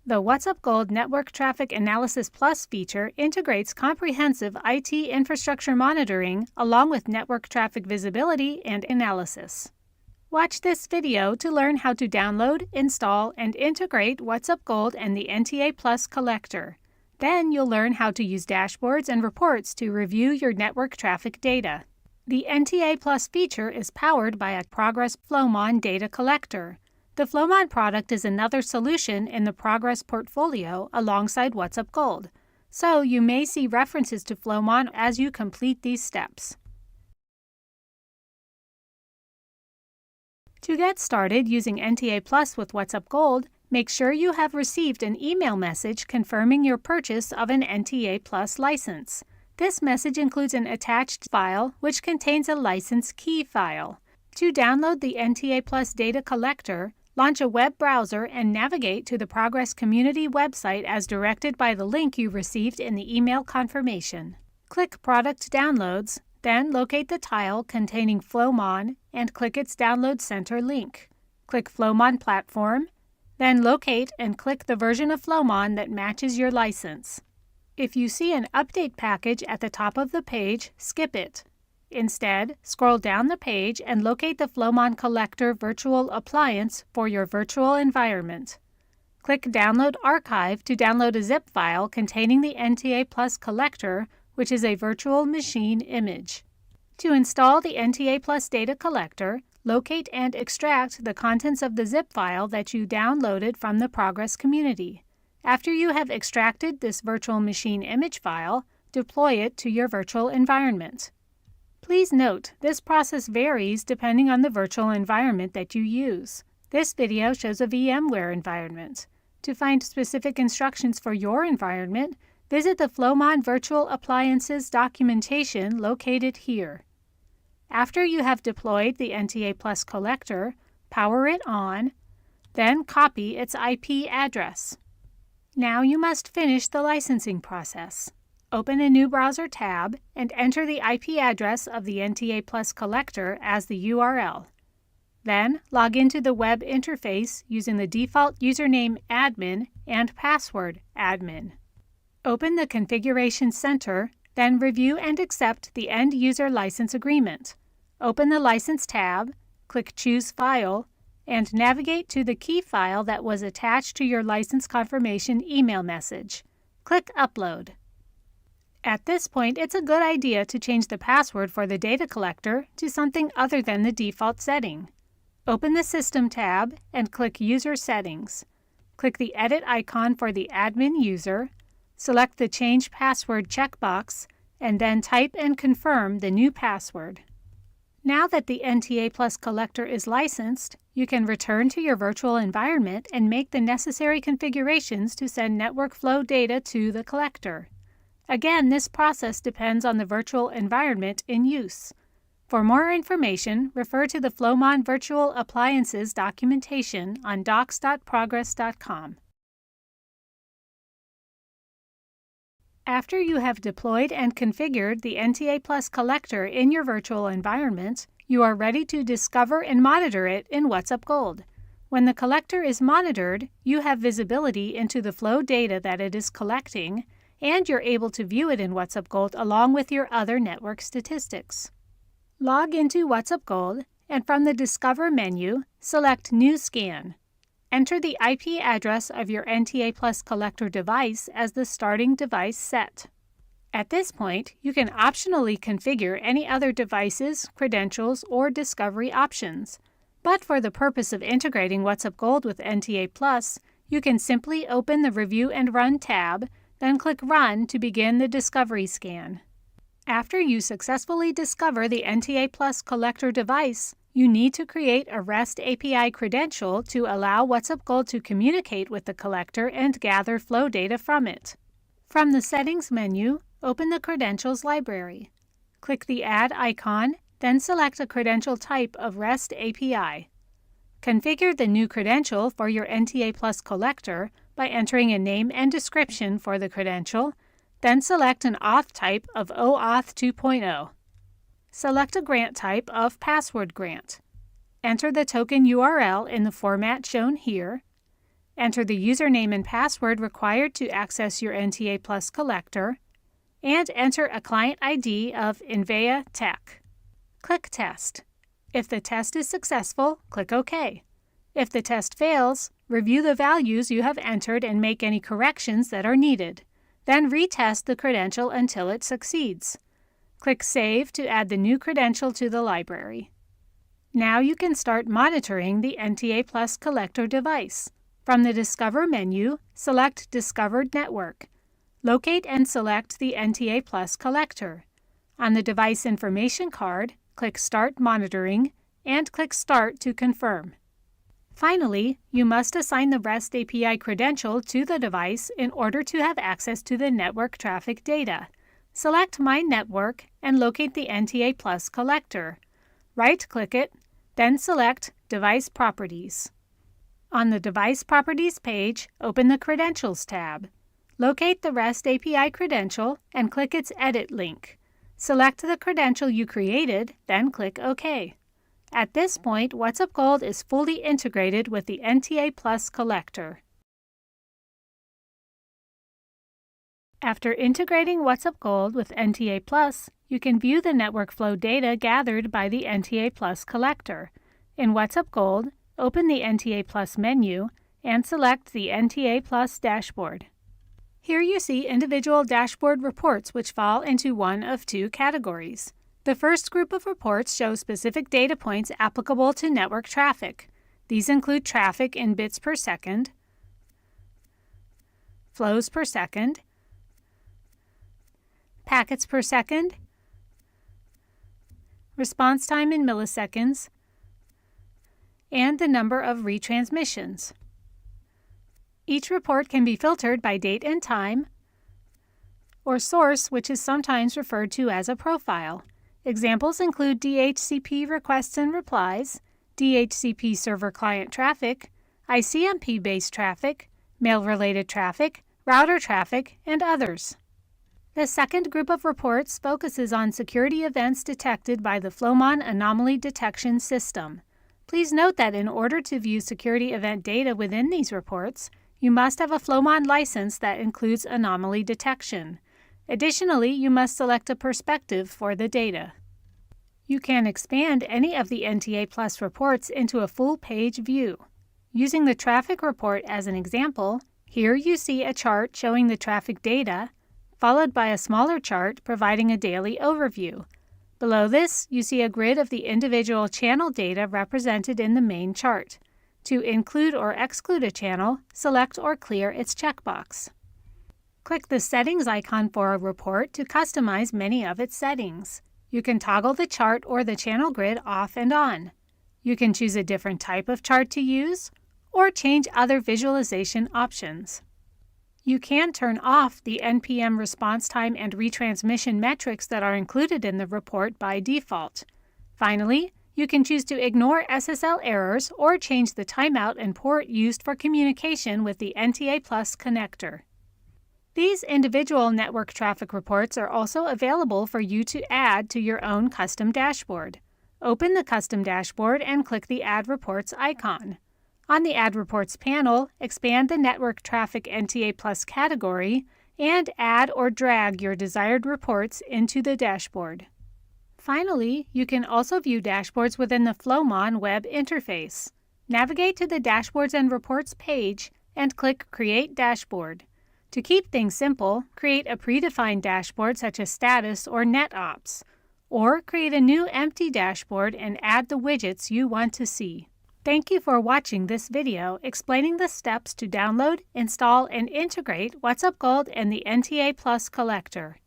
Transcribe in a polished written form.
The WhatsUp Gold Network Traffic Analysis Plus feature integrates comprehensive IT infrastructure monitoring along with network traffic visibility and analysis. Watch this video to learn how to download, install, and integrate WhatsUp Gold and the NTA Plus collector. Then you'll learn how to use dashboards and reports to review your network traffic data. The NTA Plus feature is powered by a Progress Flowmon data collector. The Flowmon product is another solution in the Progress portfolio alongside WhatsUp Gold, so you may see references to Flowmon as you complete these steps. To get started using NTA Plus with WhatsUp Gold, make sure you have received an email message confirming your purchase of an NTA Plus license. This message includes an attached file which contains a license key file. To download the NTA Plus data collector, launch a web browser and navigate to the Progress Community website as directed by the link you received in the email confirmation. Click Product Downloads, then locate the tile containing Flowmon and click its Download Center link. Click Flowmon Platform, then locate and click the version of Flowmon that matches your license. If you see an update package at the top of the page, skip it. Instead, scroll down the page and locate the Flowmon Collector Virtual Appliance for your virtual environment. Click Download Archive to download a zip file containing the NTA Plus collector, which is a virtual machine image. To install the NTA Plus data collector, locate and extract the contents of the zip file that you downloaded from the Progress community. After you have extracted this virtual machine image file, deploy it to your virtual environment. Please note, this process varies depending on the virtual environment that you use. This video shows a VMware environment. To find specific instructions for your environment, visit the Flowmon Virtual Appliances documentation located here. After you have deployed the NTA Plus collector, power it on, then copy its IP address. Now you must finish the licensing process. Open a new browser tab and enter the IP address of the NTA Plus collector as the URL. Then log into the web interface using the default username admin and password admin. Open the Configuration Center, then review and accept the End User License Agreement. Open the License tab, click Choose File, and navigate to the key file that was attached to your license confirmation email message. Click Upload. At this point, it's a good idea to change the password for the data collector to something other than the default setting. Open the System tab and click User Settings. Click the Edit icon for the admin user, select the Change Password checkbox, and then type and confirm the new password. Now that the NTA Plus collector is licensed, you can return to your virtual environment and make the necessary configurations to send network flow data to the collector. Again, this process depends on the virtual environment in use. For more information, refer to the Flowmon Virtual Appliances documentation on docs.progress.com. After you have deployed and configured the NTA Plus collector in your virtual environment, you are ready to discover and monitor it in WhatsUp Gold. When the collector is monitored, you have visibility into the flow data that it is collecting, and you're able to view it in WhatsUp Gold along with your other network statistics. Log into WhatsUp Gold, and from the Discover menu, select New Scan. Enter the IP address of your NTA Plus collector device as the starting device set. At this point, you can optionally configure any other devices, credentials, or discovery options. But for the purpose of integrating WhatsUp Gold with NTA Plus, you can simply open the Review and Run tab, then click Run to begin the discovery scan. After you successfully discover the NTA Plus collector device, you need to create a REST API credential to allow WhatsUp Gold to communicate with the collector and gather flow data from it. From the Settings menu, open the Credentials library. Click the Add icon, then select a credential type of REST API. Configure the new credential for your NTA Plus collector by entering a name and description for the credential, then select an auth type of OAuth 2.0. Select a grant type of Password Grant. Enter the token URL in the format shown here. enter the username and password required to access your NTA Plus collector, and enter a client ID of Invea Tech. Click Test. If the test is successful, click OK. If the test fails, review the values you have entered and make any corrections that are needed. Then retest the credential until it succeeds. Click Save to add the new credential to the library. Now you can start monitoring the NTA Plus collector device. From the Discover menu, select Discovered Network. Locate and select the NTA Plus collector. On the device information card, click Start Monitoring and click Start to confirm. Finally, you must assign the REST API credential to the device in order to have access to the network traffic data. Select My Network and locate the NTA Plus collector. Right-click it, then select Device Properties. On the Device Properties page, open the Credentials tab. Locate the REST API credential and click its Edit link. Select the credential you created, then click OK. At this point, WhatsUp Gold is fully integrated with the NTA Plus collector. After integrating WhatsUp Gold with NTA Plus, you can view the network flow data gathered by the NTA Plus collector. In WhatsUp Gold, open the NTA Plus menu and select the NTA Plus dashboard. Here you see individual dashboard reports which fall into one of two categories. The first group of reports show specific data points applicable to network traffic. These include traffic in bits per second, flows per second, packets per second, response time in milliseconds, and the number of retransmissions. Each report can be filtered by date and time, or source, which is sometimes referred to as a profile. Examples include DHCP requests and replies, DHCP server-client traffic, ICMP-based traffic, mail-related traffic, router traffic, and others. The second group of reports focuses on security events detected by the Flowmon Anomaly Detection System. Please note that in order to view security event data within these reports, you must have a Flowmon license that includes anomaly detection. Additionally, you must select a perspective for the data. You can expand any of the NTA Plus reports into a full-page view. Using the traffic report as an example, here you see a chart showing the traffic data, followed by a smaller chart providing a daily overview. Below this, you see a grid of the individual channel data represented in the main chart. To include or exclude a channel, select or clear its checkbox. Click the Settings icon for a report to customize many of its settings. You can toggle the chart or the channel grid off and on. You can choose a different type of chart to use, or change other visualization options. You can turn off the NPM response time and retransmission metrics that are included in the report by default. Finally, you can choose to ignore SSL errors or change the timeout and port used for communication with the NTA Plus connector. These individual network traffic reports are also available for you to add to your own custom dashboard. Open the custom dashboard and click the Add Reports icon. On the Add Reports panel, expand the Network Traffic NTA Plus category and add or drag your desired reports into the dashboard. Finally, you can also view dashboards within the Flowmon web interface. Navigate to the Dashboards and Reports page and click Create Dashboard. To keep things simple, create a predefined dashboard such as Status or NetOps, or create a new empty dashboard and add the widgets you want to see. Thank you for watching this video explaining the steps to download, install, and integrate WhatsUp Gold and the NTA Plus collector.